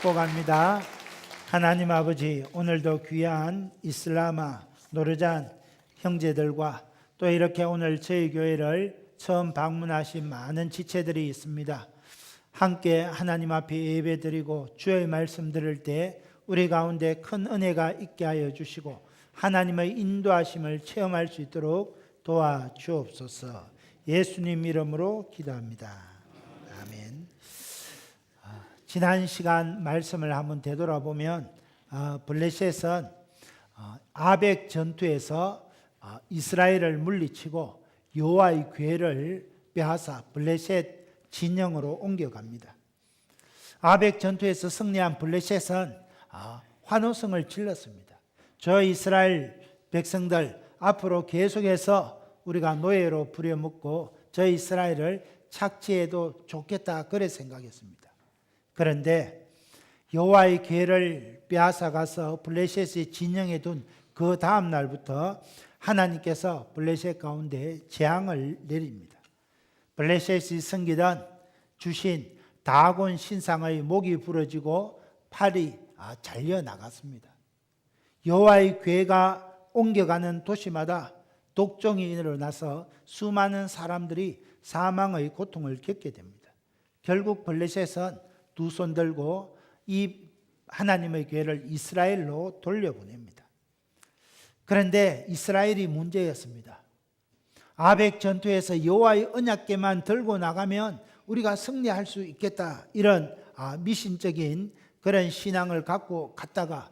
축복합니다. 하나님 아버지, 오늘도 귀한 이슬라마 노르잔 형제들과 또 이렇게 오늘 저희 교회를 처음 방문하신 많은 지체들이 있습니다. 함께 하나님 앞에 예배드리고 주의 말씀 들을 때 우리 가운데 큰 은혜가 있게 하여 주시고 하나님의 인도하심을 체험할 수 있도록 도와주옵소서. 예수님 이름으로 기도합니다. 아멘. 지난 시간 말씀을 한번 되돌아보면 블레셋은 아벡 전투에서 이스라엘을 물리치고 여호와의 궤를 빼앗아 블레셋 진영으로 옮겨갑니다. 아벡 전투에서 승리한 블레셋은 환호성을 질렀습니다. 저 이스라엘 백성들 앞으로 계속해서 우리가 노예로 부려먹고 저 이스라엘을 착취해도 좋겠다 그래 생각했습니다. 그런데 여호와의 궤를 빼앗아 가서 블레셋의 진영에 둔 그 다음 날부터 하나님께서 블레셋 가운데 재앙을 내립니다. 블레셋이 섬기던 주신 다곤 신상의 목이 부러지고 팔이 잘려 나갔습니다. 여호와의 궤가 옮겨가는 도시마다 독종이 일어나서 수많은 사람들이 사망의 고통을 겪게 됩니다. 결국 블레셋은 두 손 들고 이 하나님의 궤를 이스라엘로 돌려보냅니다. 그런데 이스라엘이 문제였습니다. 아벡 전투에서 여호와의 언약궤만 들고 나가면 우리가 승리할 수 있겠다, 이런 미신적인 그런 신앙을 갖고 갔다가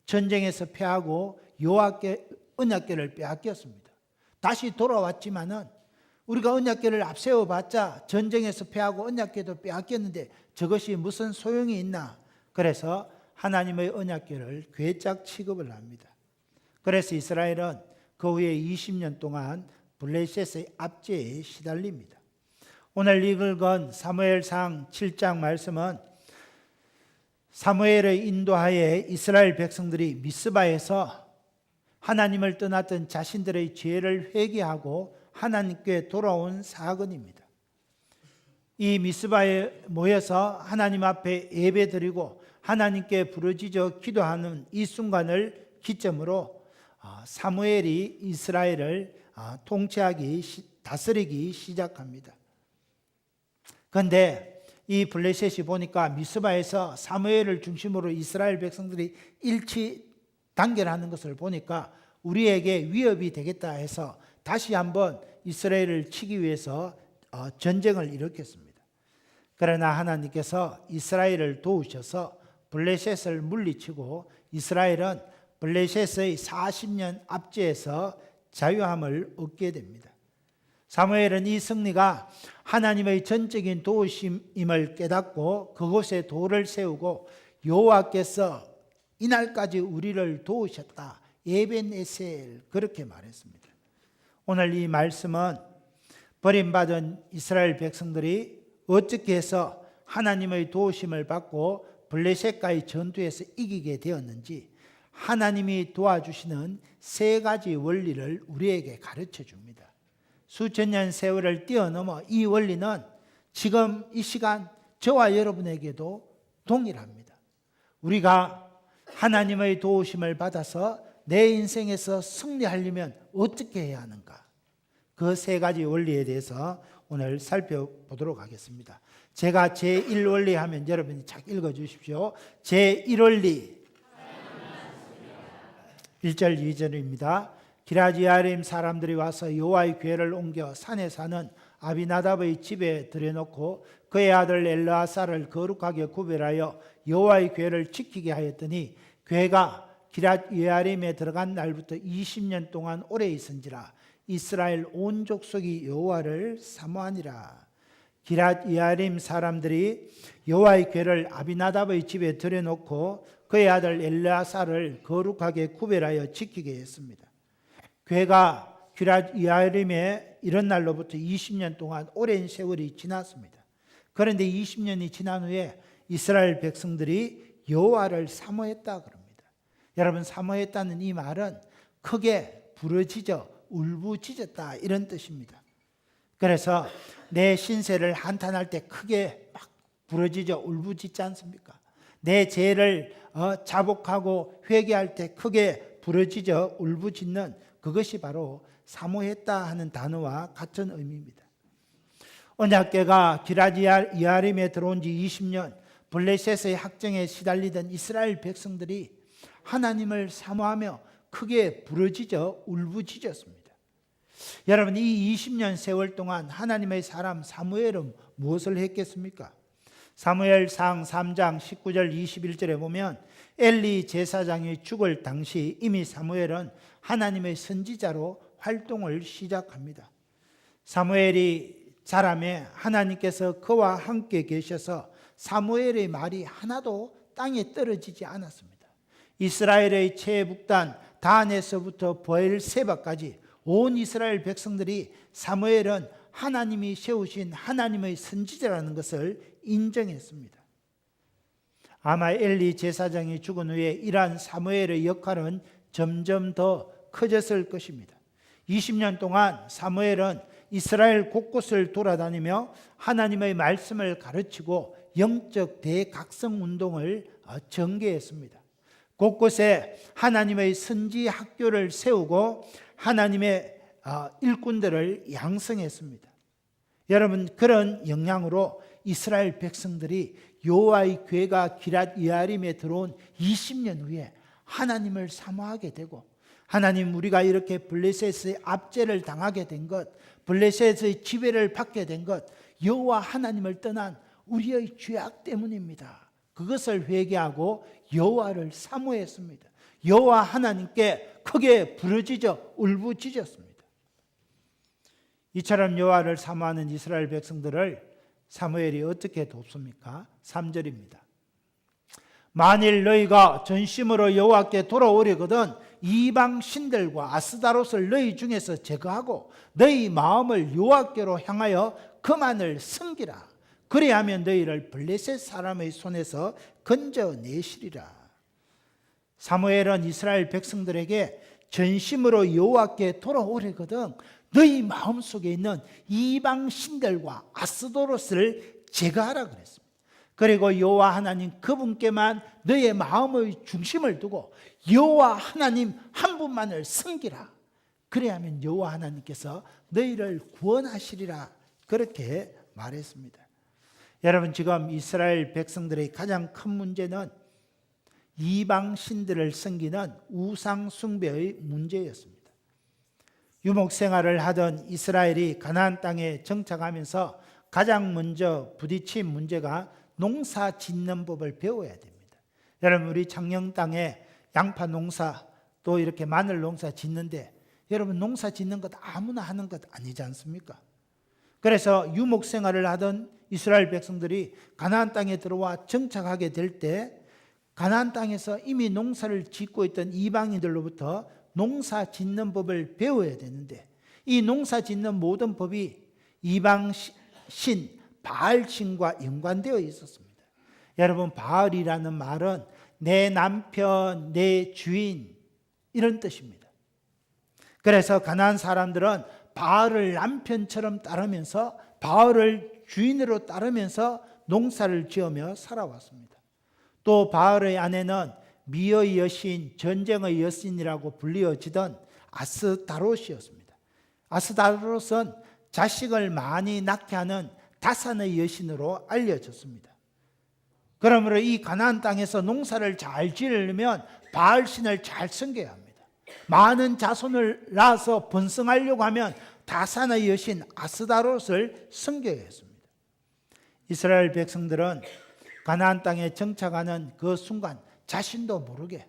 전쟁에서 패하고 여호와께 언약궤를 빼앗겼습니다. 다시 돌아왔지만은 우리가 언약궤를 앞세워봤자 전쟁에서 패하고 언약궤도 빼앗겼는데 저것이 무슨 소용이 있나? 그래서 하나님의 언약궤를 괴짝 취급을 합니다. 그래서 이스라엘은 그 후에 20년 동안 블레셋의 압제에 시달립니다. 오늘 읽은 사무엘상 7장 말씀은 사무엘의 인도하에 이스라엘 백성들이 미스바에서 하나님을 떠났던 자신들의 죄를 회개하고 하나님께 돌아온 사건입니다. 이 미스바에 모여서 하나님 앞에 예배드리고 하나님께 부르짖어 기도하는 이 순간을 기점으로 사무엘이 이스라엘을 다스리기 시작합니다. 그런데 이 블레셋이 보니까 미스바에서 사무엘을 중심으로 이스라엘 백성들이 일치 단결하는 것을 보니까 우리에게 위협이 되겠다 해서 다시 한번 이스라엘을 치기 위해서 전쟁을 일으켰습니다. 그러나 하나님께서 이스라엘을 도우셔서 블레셋을 물리치고 이스라엘은 블레셋의 40년 압제에서 자유함을 얻게 됩니다. 사무엘은 이 승리가 하나님의 전적인 도우심임을 깨닫고 그곳에 돌을 세우고 여호와께서 이날까지 우리를 도우셨다, 에벤에셀, 그렇게 말했습니다. 오늘 이 말씀은 버림받은 이스라엘 백성들이 어떻게 해서 하나님의 도우심을 받고 블레셋과의 전투에서 이기게 되었는지 하나님이 도와주시는 세 가지 원리를 우리에게 가르쳐 줍니다. 수천 년 세월을 뛰어넘어 이 원리는 지금 이 시간 저와 여러분에게도 동일합니다. 우리가 하나님의 도우심을 받아서 내 인생에서 승리하려면 어떻게 해야 하는가? 그 세 가지 원리에 대해서 오늘 살펴보도록 하겠습니다. 제가 제1원리 하면 여러분이 착 읽어주십시오. 제1원리 1절 2절입니다. 기라지야림 사람들이 와서 여호와의 궤를 옮겨 산에 사는 아비나답의 집에 들여놓고 그의 아들 엘르아사를 거룩하게 구별하여 여호와의 궤를 지키게 하였더니 궤가 기라지야림에 들어간 날부터 20년 동안 오래 있은지라 이스라엘 온 족속이 여호와를 사모하니라. 기라지야림 사람들이 여호와의 궤를 아비나답의 집에 들여놓고 그의 아들 엘르아사를 거룩하게 구별하여 지키게 했습니다. 궤가 기라지야림에 이런 날로부터 20년 동안 오랜 세월이 지났습니다. 그런데 20년이 지난 후에 이스라엘 백성들이 여호와를 사모했다 그럽니다. 여러분, 사모했다는 이 말은 크게 부르짖어 울부짖었다, 이런 뜻입니다. 그래서 내 신세를 한탄할 때 크게 막 부르짖어 울부짖지 않습니까? 내 죄를 자복하고 회개할 때 크게 부르짖어 울부짖는 그것이 바로 사모했다 하는 단어와 같은 의미입니다. 언약궤가 기럇-여아림에 들어온 지 20년 블레셋의 학정에 시달리던 이스라엘 백성들이 하나님을 사모하며 크게 부르짖어 울부짖었습니다. 여러분, 이 20년 세월 동안 하나님의 사람 사무엘은 무엇을 했겠습니까? 사무엘상 3장 19절 21절에 보면 엘리 제사장이 죽을 당시 이미 사무엘은 하나님의 선지자로 활동을 시작합니다. 사무엘이 자라매 하나님께서 그와 함께 계셔서 사무엘의 말이 하나도 땅에 떨어지지 않았습니다. 이스라엘의 최북단 단에서부터 브엘세바까지 온 이스라엘 백성들이 사무엘은 하나님이 세우신 하나님의 선지자라는 것을 인정했습니다. 아마 엘리 제사장이 죽은 후에 이러한 사무엘의 역할은 점점 더 커졌을 것입니다. 20년 동안 사무엘은 이스라엘 곳곳을 돌아다니며 하나님의 말씀을 가르치고 영적 대각성 운동을 전개했습니다. 곳곳에 하나님의 선지 학교를 세우고 하나님의 일꾼들을 양성했습니다. 여러분, 그런 영향으로 이스라엘 백성들이 여호와의 궤가 기럇-여아림에 들어온 20년 후에 하나님을 사모하게 되고, 하나님, 우리가 이렇게 블레셋의 압제를 당하게 된 것, 블레셋의 지배를 받게 된 것, 여호와 하나님을 떠난 우리의 죄악 때문입니다. 그것을 회개하고 여호와를 사모했습니다. 여호와 하나님께 크게 부르짖어 울부짖었습니다. 이처럼 여호와를 사모하는 이스라엘 백성들을 사무엘이 어떻게 돕습니까? 3절입니다. 만일 너희가 전심으로 여호와께 돌아오려거든 이방 신들과 아스다롯을 너희 중에서 제거하고 너희 마음을 여호와께로 향하여 그만을 섬기라. 그리하면 너희를 블레셋 사람의 손에서 건져내시리라. 사무엘은 이스라엘 백성들에게 전심으로 여호와께 돌아오려거든 너희 마음속에 있는 이방 신들과 아스도롯을 제거하라 그랬습니다. 그리고 여호와 하나님 그분께만 너의 마음의 중심을 두고 여호와 하나님 한 분만을 섬기라. 그래야면 여호와 하나님께서 너희를 구원하시리라. 그렇게 말했습니다. 여러분, 지금 이스라엘 백성들의 가장 큰 문제는 이방 신들을 섬기는 우상 숭배의 문제였습니다. 유목 생활을 하던 이스라엘이 가나안 땅에 정착하면서 가장 먼저 부딪힌 문제가 농사 짓는 법을 배워야 됩니다. 여러분, 우리 창녕 땅에 양파 농사 또 이렇게 마늘 농사 짓는데 여러분, 농사 짓는 것 아무나 하는 것 아니지 않습니까? 그래서 유목 생활을 하던 이스라엘 백성들이 가나안 땅에 들어와 정착하게 될 때 가나안 땅에서 이미 농사를 짓고 있던 이방인들로부터 농사 짓는 법을 배워야 되는데 이 농사 짓는 모든 법이 이방 신 바알신과 연관되어 있었습니다. 여러분, 바알이라는 말은 내 남편, 내 주인 이런 뜻입니다. 그래서 가나안 사람들은 바알을 남편처럼 따르면서 바알을 주인으로 따르면서 농사를 지으며 살아왔습니다. 또 바알의 아내는 미의 여신, 전쟁의 여신이라고 불리어지던 아스다롯이었습니다. 아스다롯은 자식을 많이 낳게 하는 다산의 여신으로 알려졌습니다. 그러므로 이 가나안 땅에서 농사를 잘 지으려면 바알신을 잘 섬겨야 합니다. 많은 자손을 낳아서 번성하려고 하면 다산의 여신 아스다롯을 섬겨야 했습니다. 이스라엘 백성들은 가나안 땅에 정착하는 그 순간 자신도 모르게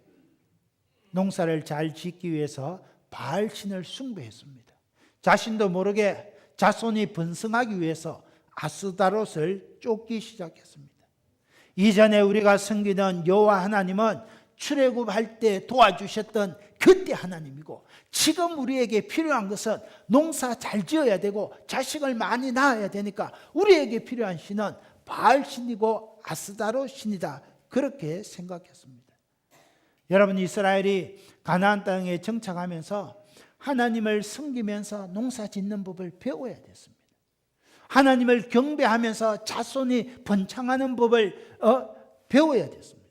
농사를 잘 짓기 위해서 바알신을 숭배했습니다. 자신도 모르게 자손이 번성하기 위해서 아스다롯을 쫓기 시작했습니다. 이전에 우리가 섬기던 여호와 하나님은 출애굽할 때 도와주셨던 그때 하나님이고, 지금 우리에게 필요한 것은 농사 잘 지어야 되고 자식을 많이 낳아야 되니까 우리에게 필요한 신은 바알신이고 아스다롯 신이다. 그렇게 생각했습니다. 여러분, 이스라엘이 가나안 땅에 정착하면서 하나님을 섬기면서 농사 짓는 법을 배워야 됐습니다. 하나님을 경배하면서 자손이 번창하는 법을 배워야 됐습니다.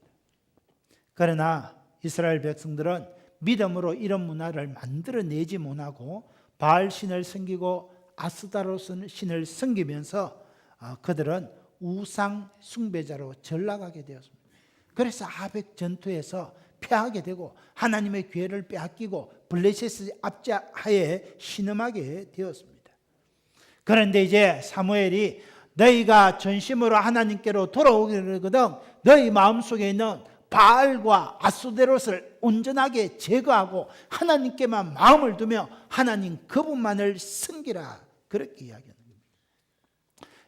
그러나 이스라엘 백성들은 믿음으로 이런 문화를 만들어내지 못하고 바알 신을 섬기고 아스다로 신을 섬기면서 그들은 우상 숭배자로 전락하게 되었습니다. 그래서 아벡 전투에서 패하게 되고 하나님의 기회를 빼앗기고 블레셋의 압제하에 신음하게 되었습니다. 그런데 이제 사무엘이 너희가 전심으로 하나님께로 돌아오게 되거든 너희 마음속에 있는 바알과 아스데롯을 온전하게 제거하고 하나님께만 마음을 두며 하나님 그분만을 섬기라, 그렇게 이야기하는 겁니다.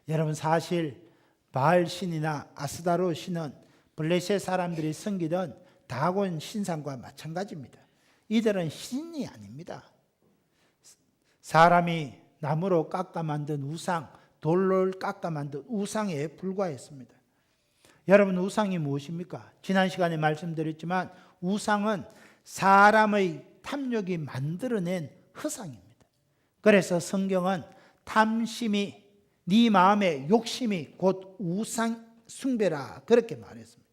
여러분, 사실 바알 신이나 아스다롯 신은 블레셋 사람들이 섬기던 다곤 신상과 마찬가지입니다. 이들은 신이 아닙니다. 사람이 나무로 깎아 만든 우상, 돌로 깎아 만든 우상에 불과했습니다. 여러분, 우상이 무엇입니까? 지난 시간에 말씀드렸지만 우상은 사람의 탐욕이 만들어낸 허상입니다. 그래서 성경은 탐심이 네 마음의 욕심이 곧 우상 숭배라, 그렇게 말했습니다.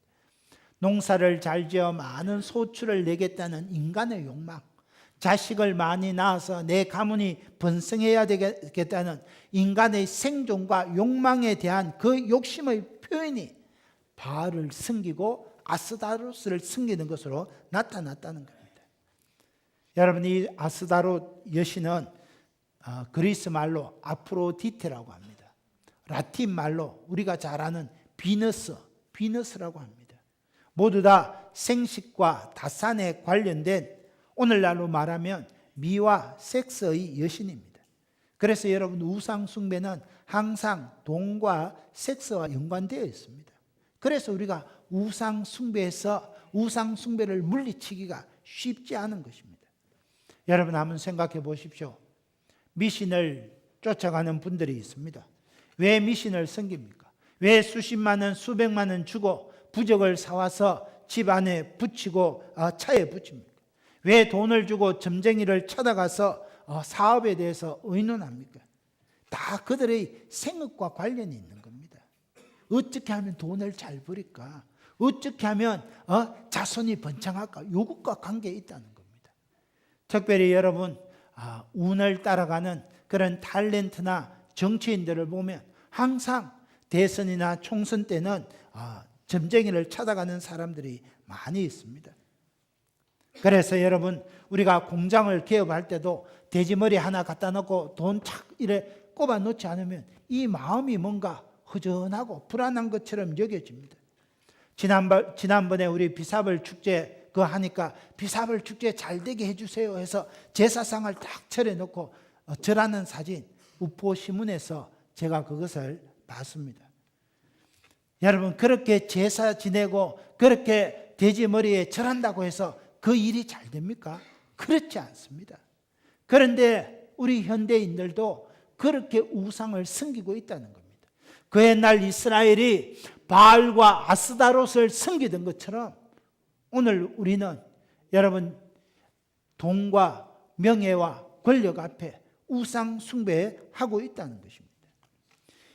농사를 잘 지어 많은 소출을 내겠다는 인간의 욕망, 자식을 많이 낳아서 내 가문이 번성해야 되겠다는 인간의 생존과 욕망에 대한 그 욕심의 표현이 바알을 섬기고 아스다롯을 섬기는 것으로 나타났다는 겁니다. 여러분, 이 아스다롯 여신은 그리스 말로 아프로디테라고 합니다. 라틴 말로 우리가 잘 아는 비너스라고 합니다. 모두 다 생식과 다산에 관련된, 오늘날로 말하면 미와 섹스의 여신입니다. 그래서 여러분, 우상 숭배는 항상 돈과 섹스와 연관되어 있습니다. 그래서 우리가 우상 숭배에서 우상 숭배를 물리치기가 쉽지 않은 것입니다. 여러분, 한번 생각해 보십시오. 미신을 쫓아가는 분들이 있습니다. 왜 미신을 섬깁니까? 왜 수십만 원, 수백만 원 주고 부적을 사와서 집 안에 붙이고 차에 붙입니까? 왜 돈을 주고 점쟁이를 찾아가서 사업에 대해서 의논합니까? 다 그들의 생업과 관련이 있는 겁니다. 어떻게 하면 돈을 잘 벌일까? 어떻게 하면 자손이 번창할까? 이것과 관계에 있다는 겁니다. 특별히 여러분, 운을 따라가는 그런 탤런트나 정치인들을 보면 항상 대선이나 총선 때는 점쟁이를 찾아가는 사람들이 많이 있습니다. 그래서 여러분, 우리가 공장을 개업할 때도 돼지머리 하나 갖다 놓고 돈 착 이래 꼽아 놓지 않으면 이 마음이 뭔가 허전하고 불안한 것처럼 여겨집니다. 지난번에 우리 비사벌 축제 그거 하니까 비사벌 축제 잘 되게 해주세요 해서 제사상을 딱 차려놓고 절하는 사진, 우포신문에서 제가 그것을 봤습니다. 여러분, 그렇게 제사 지내고 그렇게 돼지 머리에 절한다고 해서 그 일이 잘 됩니까? 그렇지 않습니다. 그런데 우리 현대인들도 그렇게 우상을 섬기고 있다는 겁니다. 그 옛날 이스라엘이 바알과 아스다롯을 섬기던 것처럼 오늘 우리는 여러분, 돈과 명예와 권력 앞에 우상 숭배하고 있다는 것입니다.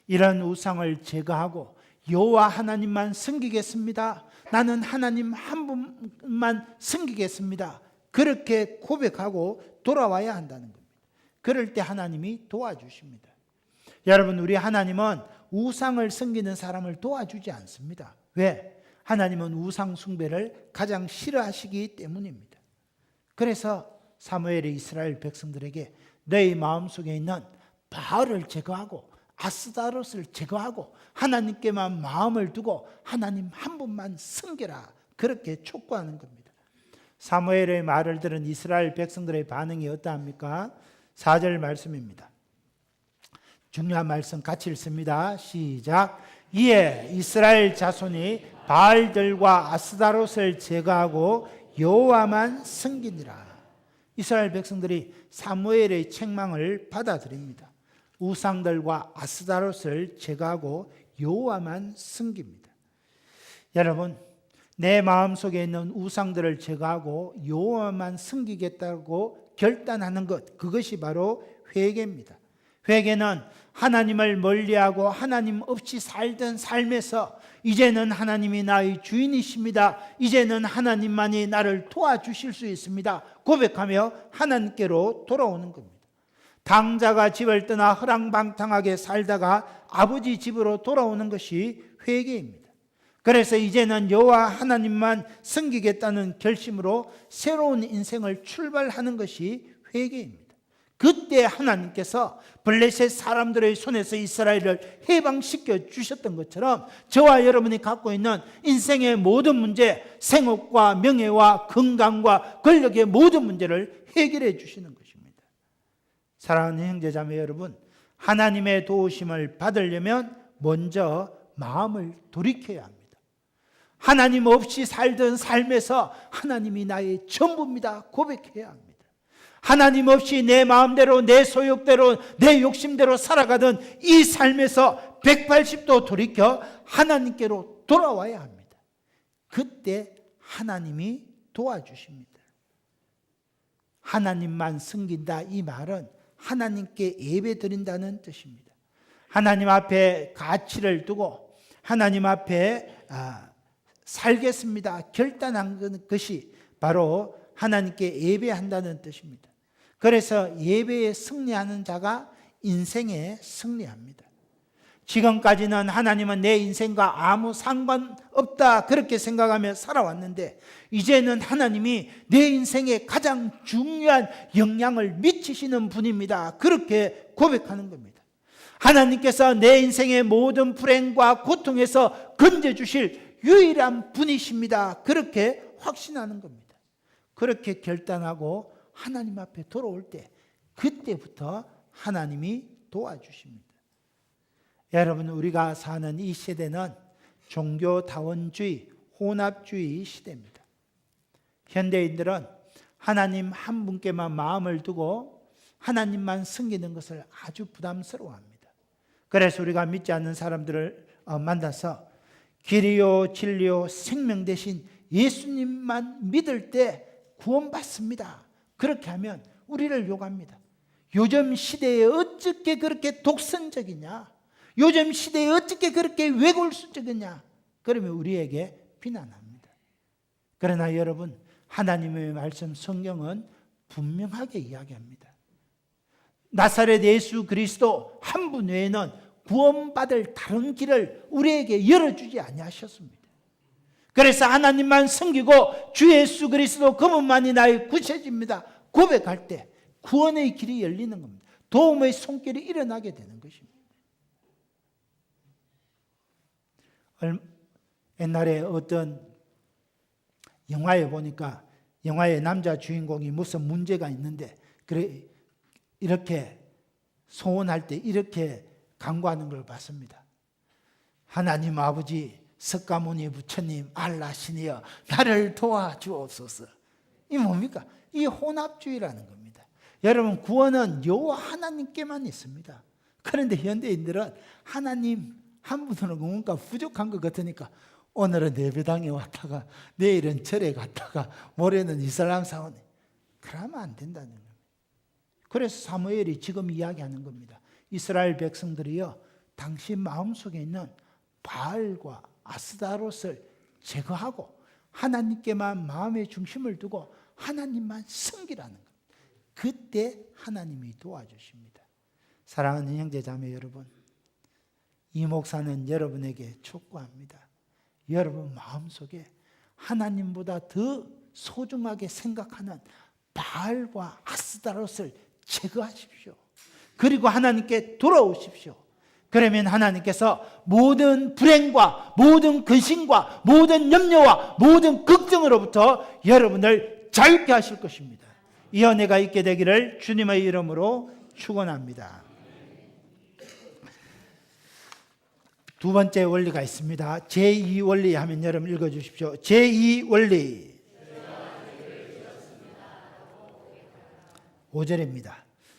이런 우상을 제거하고 여호와 하나님만 섬기겠습니다. 나는 하나님 한 분만 섬기겠습니다. 그렇게 고백하고 돌아와야 한다는 겁니다. 그럴 때 하나님이 도와주십니다. 여러분, 우리 하나님은 우상을 섬기는 사람을 도와주지 않습니다. 왜? 하나님은 우상 숭배를 가장 싫어하시기 때문입니다. 그래서 사무엘이 이스라엘 백성들에게 너희 마음속에 있는 바알을 제거하고 아스다롯을 제거하고 하나님께만 마음을 두고 하나님 한 분만 섬겨라, 그렇게 촉구하는 겁니다. 사무엘의 말을 들은 이스라엘 백성들의 반응이 어떠합니까? 4절 말씀입니다. 중요한 말씀 같이 읽습니다. 시작. 이에 이스라엘 자손이 바알들과 아스다롯을 제거하고 여호와만 섬기니라. 이스라엘 백성들이 사무엘의 책망을 받아들입니다. 우상들과 아스다롯을 제거하고 여호와만 섬깁니다. 여러분, 내 마음속에 있는 우상들을 제거하고 여호와만 섬기겠다고 결단하는 것, 그것이 바로 회개입니다. 회개는 하나님을 멀리하고 하나님 없이 살던 삶에서 이제는 하나님이 나의 주인이십니다. 이제는 하나님만이 나를 도와주실 수 있습니다. 고백하며 하나님께로 돌아오는 겁니다. 당자가 집을 떠나 허랑방탕하게 살다가 아버지 집으로 돌아오는 것이 회개입니다. 그래서 이제는 여호와 하나님만 섬기겠다는 결심으로 새로운 인생을 출발하는 것이 회개입니다. 그때 하나님께서 블레셋 사람들의 손에서 이스라엘을 해방시켜 주셨던 것처럼 저와 여러분이 갖고 있는 인생의 모든 문제, 생업과 명예와 건강과 권력의 모든 문제를 해결해 주시는 것입니다. 사랑하는 형제자매 여러분, 하나님의 도우심을 받으려면 먼저 마음을 돌이켜야 합니다. 하나님 없이 살던 삶에서 하나님이 나의 전부입니다 고백해야 합니다. 하나님 없이 내 마음대로, 내 소욕대로, 내 욕심대로 살아가던 이 삶에서 180도 돌이켜 하나님께로 돌아와야 합니다. 그때 하나님이 도와주십니다. 하나님만 섬긴다, 이 말은 하나님께 예배 드린다는 뜻입니다. 하나님 앞에 가치를 두고 하나님 앞에 살겠습니다 결단한 것이 바로 하나님께 예배한다는 뜻입니다. 그래서 예배에 승리하는 자가 인생에 승리합니다. 지금까지는 하나님은 내 인생과 아무 상관없다 그렇게 생각하며 살아왔는데 이제는 하나님이 내 인생에 가장 중요한 영향을 미치시는 분입니다. 그렇게 고백하는 겁니다. 하나님께서 내 인생의 모든 불행과 고통에서 건져주실 유일한 분이십니다. 그렇게 확신하는 겁니다. 그렇게 결단하고 하나님 앞에 돌아올 때 그때부터 하나님이 도와주십니다. 여러분, 우리가 사는 이 시대는 종교다원주의, 혼합주의 시대입니다. 현대인들은 하나님 한 분께만 마음을 두고 하나님만 섬기는 것을 아주 부담스러워합니다. 그래서 우리가 믿지 않는 사람들을 만나서 길이요 진리요 생명 대신 예수님만 믿을 때 구원받습니다. 그렇게 하면 우리를 욕합니다. 요즘 시대에 어떻게 그렇게 독선적이냐? 요즘 시대에 어떻게 그렇게 외골수적이냐? 그러면 우리에게 비난합니다. 그러나 여러분, 하나님의 말씀 성경은 분명하게 이야기합니다. 나사렛 예수 그리스도 한 분 외에는 구원받을 다른 길을 우리에게 열어주지 아니하셨습니다. 그래서 하나님만 섬기고 주 예수 그리스도 그분만이 나의 구세주입니다 고백할 때 구원의 길이 열리는 겁니다. 도움의 손길이 일어나게 되는 것입니다. 옛날에 어떤 영화에 보니까 영화의 남자 주인공이 무슨 문제가 있는데 그래 이렇게 소원할 때 이렇게 간구하는 걸 봤습니다. 하나님 아버지, 석가모니 부처님, 알라 신이여 나를 도와주옵소서. 이 뭡니까? 이 혼합주의라는 겁니다. 여러분, 구원은 여호와 하나님께만 있습니다. 그런데 현대인들은 하나님 한 분으로 뭔가 부족한 것 같으니까 오늘은 예배당에 왔다가 내일은 절에 갔다가 모레는 이슬람 사원에, 그러면 안 된다는 겁니다. 그래서 사무엘이 지금 이야기하는 겁니다. 이스라엘 백성들이요, 당신 마음속에 있는 바알과 아스다롯을 제거하고 하나님께만 마음의 중심을 두고 하나님만 섬기라는 겁니다. 그때 하나님이 도와주십니다. 사랑하는 형제자매 여러분, 이 목사는 여러분에게 촉구합니다. 여러분 마음속에 하나님보다 더 소중하게 생각하는 바알과 아스다롯을 제거하십시오. 그리고 하나님께 돌아오십시오. 그러면 하나님께서 모든 불행과 모든 근심과 모든 염려와 모든 걱정으로부터 여러분을 자유케 하실 것입니다. 이 은혜가 있게 되기를 주님의 이름으로 축원합니다. 두 번째 원리가 있습니다. 제2원리 하면 여러분 읽어주십시오. 제2원리 5절입니다.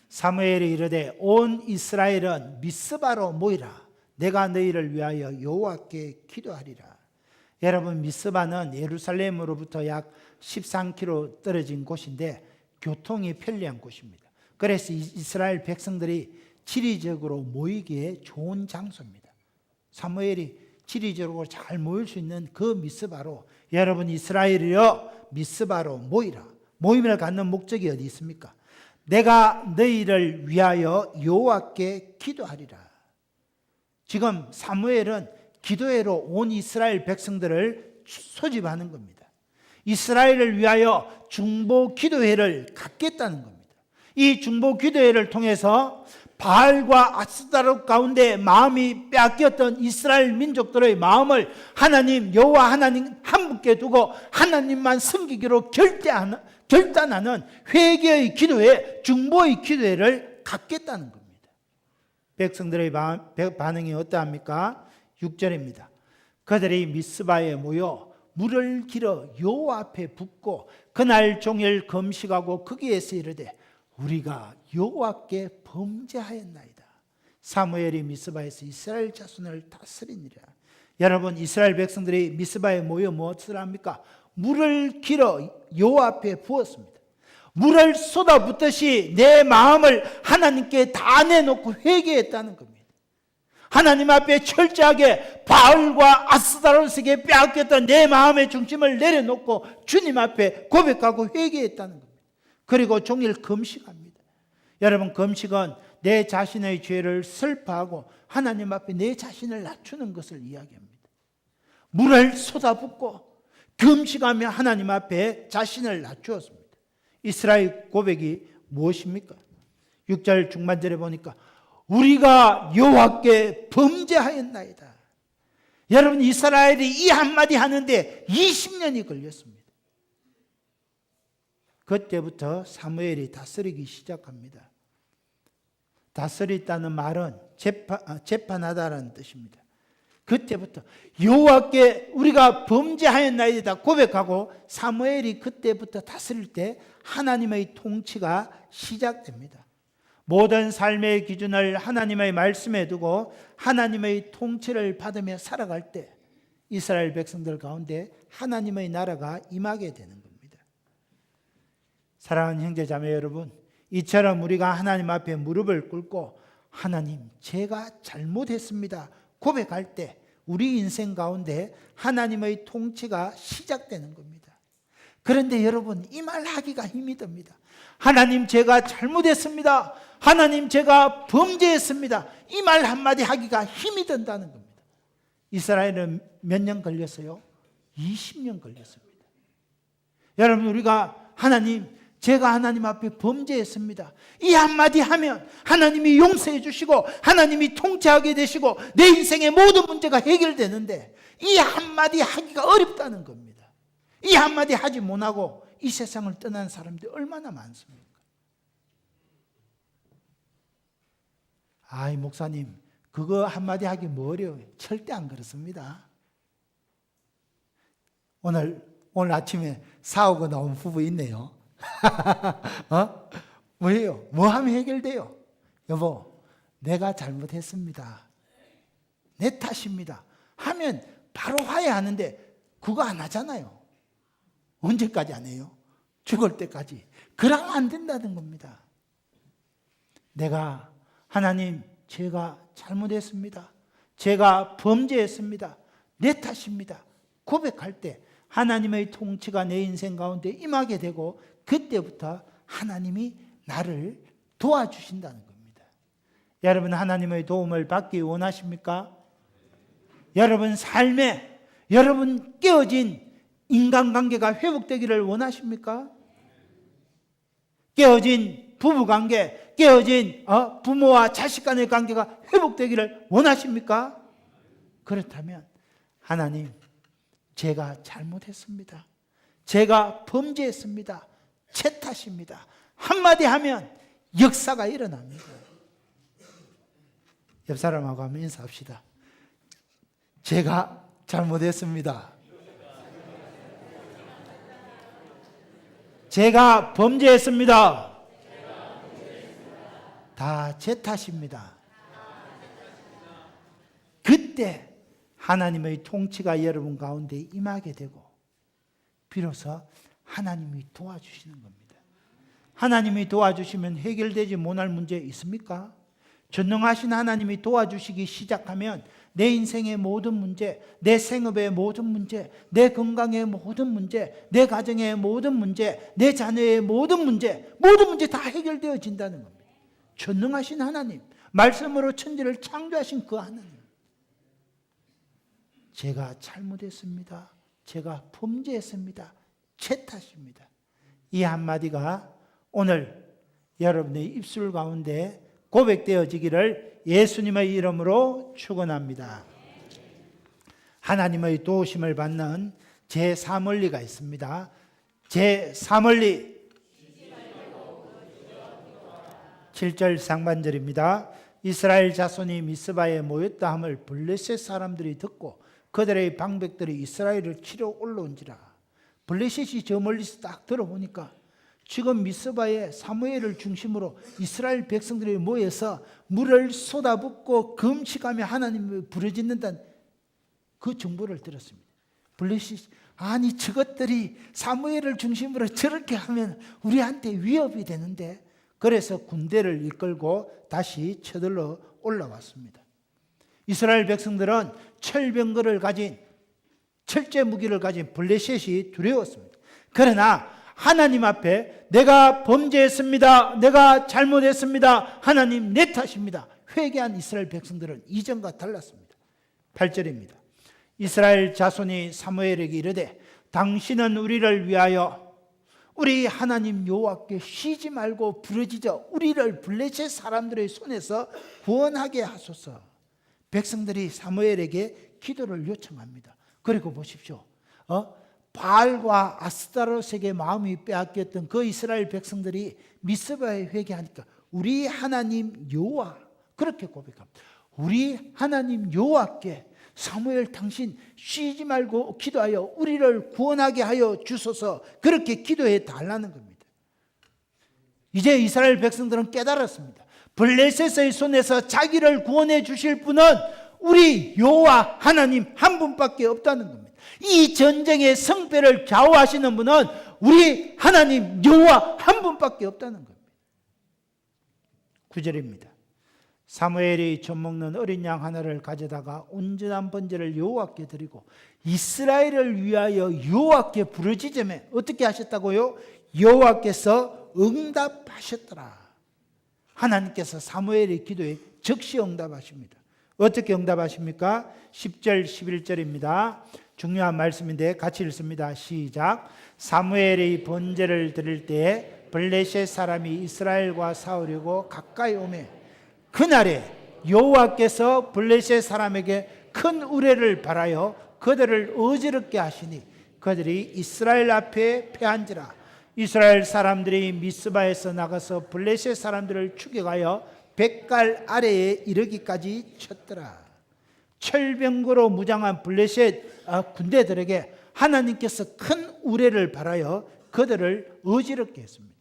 사무엘이 이르되 온 이스라엘은 미스바로 모이라. 내가 너희를 위하여 여호와께 기도하리라. 여러분, 미스바는 예루살렘으로부터 약 13km 떨어진 곳인데 교통이 편리한 곳입니다. 그래서 이스라엘 백성들이 지리적으로 모이기에 좋은 장소입니다. 사무엘이 지리적으로 잘 모일 수 있는 그 미스바로 여러분 이스라엘이여 미스바로 모이라. 모임을 갖는 목적이 어디 있습니까? 내가 너희를 위하여 여호와께 기도하리라. 지금 사무엘은 기도회로 온 이스라엘 백성들을 소집하는 겁니다. 이스라엘을 위하여 중보 기도회를 갖겠다는 겁니다. 이 중보 기도회를 통해서 바알과 아스타롯 가운데 마음이 빼앗겼던 이스라엘 민족들의 마음을 하나님 여호와 하나님 한 분께 두고 하나님만 섬기기로 결단하는 회개의 기도회, 중보의 기도회를 갖겠다는 겁니다. 백성들의 반응이 어떠합니까? 6절입니다. 그들이 미스바에 모여 물을 길어 여호와 앞에 붓고 그날 종일 금식하고 거기에서 이르되 우리가 여호와께 범죄하였나이다. 사무엘이 미스바에서 이스라엘 자손을 다스리니라. 여러분 이스라엘 백성들이 미스바에 모여 무엇을 합니까? 물을 길어 여호와 앞에 부었습니다. 물을 쏟아붓듯이 내 마음을 하나님께 다 내놓고 회개했다는 겁니다. 하나님 앞에 철저하게 바알과 아스타롯에게 빼앗겼던 내 마음의 중심을 내려놓고 주님 앞에 고백하고 회개했다는 겁니다. 그리고 종일 금식합니다. 여러분 금식은 내 자신의 죄를 슬퍼하고 하나님 앞에 내 자신을 낮추는 것을 이야기합니다. 물을 쏟아붓고 금식하며 하나님 앞에 자신을 낮추었습니다. 이스라엘 고백이 무엇입니까? 6절 중반절에 보니까 우리가 여호와께 범죄하였나이다. 여러분 이스라엘이 이 한마디 하는데 20년이 걸렸습니다. 그때부터 사무엘이 다스리기 시작합니다. 다스렸다는 말은 재판하다라는 뜻입니다. 그때부터 여호와께 우리가 범죄하였나이다 고백하고 사무엘이 그때부터 다스릴 때 하나님의 통치가 시작됩니다. 모든 삶의 기준을 하나님의 말씀에 두고 하나님의 통치를 받으며 살아갈 때 이스라엘 백성들 가운데 하나님의 나라가 임하게 되는 겁니다. 사랑하는 형제자매 여러분, 이처럼 우리가 하나님 앞에 무릎을 꿇고 하나님 제가 잘못했습니다 고백할 때 우리 인생 가운데 하나님의 통치가 시작되는 겁니다. 그런데 여러분 이 말 하기가 힘이 듭니다. 하나님 제가 잘못했습니다. 하나님 제가 범죄했습니다. 이 말 한마디 하기가 힘이 든다는 겁니다. 이스라엘은 몇 년 걸렸어요? 20년 걸렸습니다. 여러분 우리가 하나님 제가 하나님 앞에 범죄했습니다. 이 한마디 하면 하나님이 용서해 주시고 하나님이 통치하게 되시고 내 인생의 모든 문제가 해결되는데 이 한마디 하기가 어렵다는 겁니다. 이 한마디 하지 못하고 이 세상을 떠난 사람들이 얼마나 많습니까? 아이 목사님 그거 한마디 하기 뭐 어려워요. 절대 안 그렇습니다. 오늘 아침에 싸우고 나온 부부 있네요. 뭐예요? 뭐 하면 해결돼요? 여보 내가 잘못했습니다. 내 탓입니다. 하면 바로 화해하는데 그거 안 하잖아요. 언제까지 안 해요? 죽을 때까지. 그러면 안 된다는 겁니다. 내가 하나님 제가 잘못했습니다. 제가 범죄했습니다. 내 탓입니다. 고백할 때 하나님의 통치가 내 인생 가운데 임하게 되고 그때부터 하나님이 나를 도와주신다는 겁니다. 여러분 하나님의 도움을 받기 원하십니까? 여러분 삶에 여러분 깨어진 인간관계가 회복되기를 원하십니까? 깨어진 부부관계, 깨어진 부모와 자식 간의 관계가 회복되기를 원하십니까? 그렇다면 하나님 제가 잘못했습니다. 제가 범죄했습니다. 제 탓입니다. 한마디 하면 역사가 일어납니다. 옆 사람하고 한번 인사합시다. 제가 잘못했습니다. 제가 범죄했습니다. 다 제 탓입니다. 그때 하나님의 통치가 여러분 가운데 임하게 되고 비로소 하나님이 도와주시는 겁니다. 하나님이 도와주시면 해결되지 못할 문제 있습니까? 전능하신 하나님이 도와주시기 시작하면 내 인생의 모든 문제, 내 생업의 모든 문제, 내 건강의 모든 문제, 내 가정의 모든 문제, 내 자녀의 모든 문제 다 해결되어진다는 겁니다. 전능하신 하나님, 말씀으로 천지를 창조하신 그 하나님. 제가 잘못했습니다. 제가 범죄했습니다. 제 탓입니다. 이 한마디가 오늘 여러분의 입술 가운데 고백되어지기를 예수님의 이름으로 축원합니다. 하나님의 도우심을 받는 제3원리가 있습니다. 제3원리 7절 상반절입니다. 이스라엘 자손이 미스바에 모였다 함을 블레셋 사람들이 듣고 그들의 방백들이 이스라엘을 치러 올라온지라. 블레셋이 저 멀리서 딱 들어보니까 지금 미스바에 사무엘을 중심으로 이스라엘 백성들이 모여서 물을 쏟아붓고 금식하며 하나님을 부르짖는다는 그 정보를 들었습니다. 블레셋, 아니 저것들이 사무엘을 중심으로 저렇게 하면 우리한테 위협이 되는데, 그래서 군대를 이끌고 다시 쳐들러 올라왔습니다. 이스라엘 백성들은 철병거를 가진, 철제 무기를 가진 블레셋이 두려웠습니다. 그러나 하나님 앞에 내가 범죄했습니다, 내가 잘못했습니다, 하나님 내 탓입니다, 회개한 이스라엘 백성들은 이전과 달랐습니다. 8절입니다. 이스라엘 자손이 사무엘에게 이르되 당신은 우리를 위하여 우리 하나님 여호와께 쉬지 말고 부르짖어 우리를 블레셋 사람들의 손에서 구원하게 하소서. 백성들이 사무엘에게 기도를 요청합니다. 그리고 보십시오. 바알과 아스타롯에게 마음이 빼앗겼던 그 이스라엘 백성들이 미스바에 회개하니까 우리 하나님 여호와, 그렇게 고백합니다. 우리 하나님 여호와께 사무엘 당신 쉬지 말고 기도하여 우리를 구원하게 하여 주소서, 그렇게 기도해 달라는 겁니다. 이제 이스라엘 백성들은 깨달았습니다. 블레셋의 손에서 자기를 구원해 주실 분은 우리 여호와 하나님 한 분밖에 없다는 겁니다. 이 전쟁의 승패를 좌우하시는 분은 우리 하나님 여호와 한 분밖에 없다는 겁니다. 9절입니다. 사무엘이 젖 먹는 어린 양 하나를 가져다가 온전한 번제를 여호와께 드리고 이스라엘을 위하여 여호와께 부르짖으며 어떻게 하셨다고요? 여호와께서 응답하셨더라. 하나님께서 사무엘의 기도에 즉시 응답하십니다. 어떻게 응답하십니까? 10절 11절입니다. 중요한 말씀인데 같이 읽습니다. 시작. 사무엘의 번제를 드릴 때에 블레셋 사람이 이스라엘과 싸우려고 가까이 오매 그날에 여호와께서 블레셋 사람에게 큰 우레를 발하여 그들을 어지럽게 하시니 그들이 이스라엘 앞에 패한지라. 이스라엘 사람들이 미스바에서 나가서 블레셋 사람들을 추격하여 백갈 아래에 이르기까지 쳤더라. 철병거로 무장한 블레셋 군대들에게 하나님께서 큰 우레를 발하여 그들을 어지럽게 했습니다.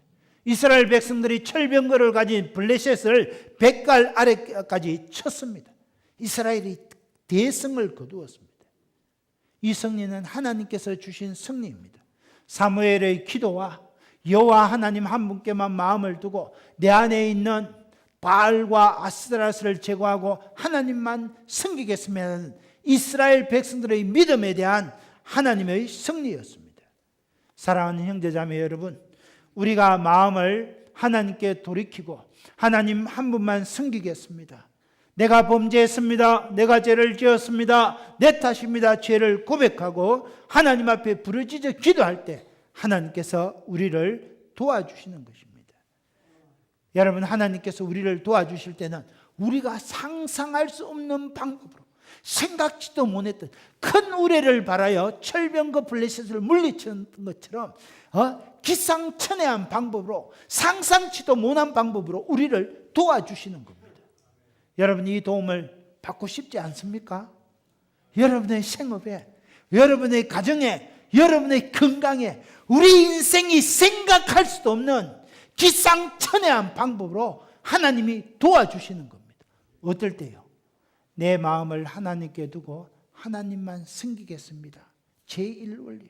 이스라엘 백성들이 철병거를 가진 블레셋을 백갈 아래까지 쳤습니다. 이스라엘이 대승을 거두었습니다. 이 승리는 하나님께서 주신 승리입니다. 사무엘의 기도와 여호와 하나님 한 분께만 마음을 두고 내 안에 있는 바알과 아스타롯을 제거하고 하나님만 섬기겠으면 이스라엘 백성들의 믿음에 대한 하나님의 승리였습니다. 사랑하는 형제자매 여러분, 우리가 마음을 하나님께 돌이키고 하나님 한 분만 섬기겠습니다. 내가 범죄했습니다, 내가 죄를 지었습니다, 내 탓입니다, 죄를 고백하고 하나님 앞에 부르짖어 기도할 때 하나님께서 우리를 도와주시는 것입니다. 여러분, 하나님께서 우리를 도와주실 때는 우리가 상상할 수 없는 방법으로 생각지도 못했던 큰 우레를 발하여 철병거 블레셋을 물리쳤던 것처럼 기상천외한 방법으로, 상상치도 못한 방법으로 우리를 도와주시는 겁니다. 여러분, 이 도움을 받고 싶지 않습니까? 여러분의 생업에, 여러분의 가정에, 여러분의 건강에 우리 인생이 생각할 수도 없는 기상천외한 방법으로 하나님이 도와주시는 겁니다. 어떨 때요? 내 마음을 하나님께 두고 하나님만 섬기겠습니다. 제1원리.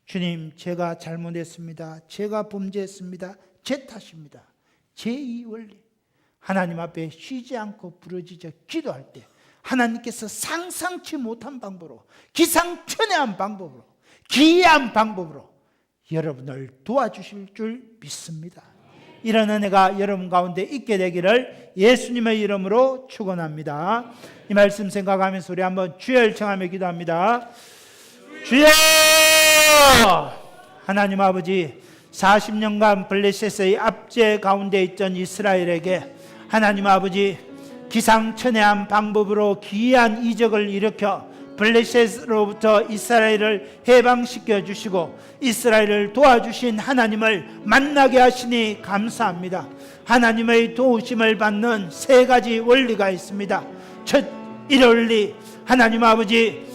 주님, 제가 잘못했습니다, 제가 범죄했습니다, 제 탓입니다. 제2원리. 하나님 앞에 쉬지 않고 부르짖어 기도할 때 하나님께서 상상치 못한 방법으로, 기상천외한 방법으로, 기이한 방법으로 여러분을 도와주실 줄 믿습니다. 이런 은혜가 여러분 가운데 있게 되기를 예수님의 이름으로 축원합니다. 이 말씀 생각하면서 우리 한번 주여 청하며 기도합니다. 주여! 하나님 아버지, 40년간 블레셋의 압제 가운데 있던 이스라엘에게 하나님 아버지 기상천외한 방법으로 기이한 이적을 일으켜 블레셋으로부터 이스라엘을 해방시켜 주시고 이스라엘을 도와주신 하나님을 만나게 하시니 감사합니다. 하나님의 도우심을 받는 세 가지 원리가 있습니다. 첫, 일 원리, 하나님 아버지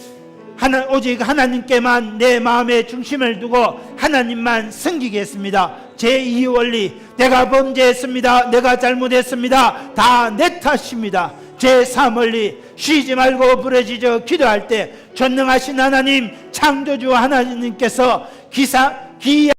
오직 하나님께만 내 마음의 중심을 두고 하나님만 섬기겠습니다. 제2 원리, 내가 범죄했습니다, 내가 잘못했습니다, 다 내 탓입니다. 제3 원리, 쉬지 말고 부르짖어 기도할 때 전능하신 하나님, 창조주 하나님께서 기이한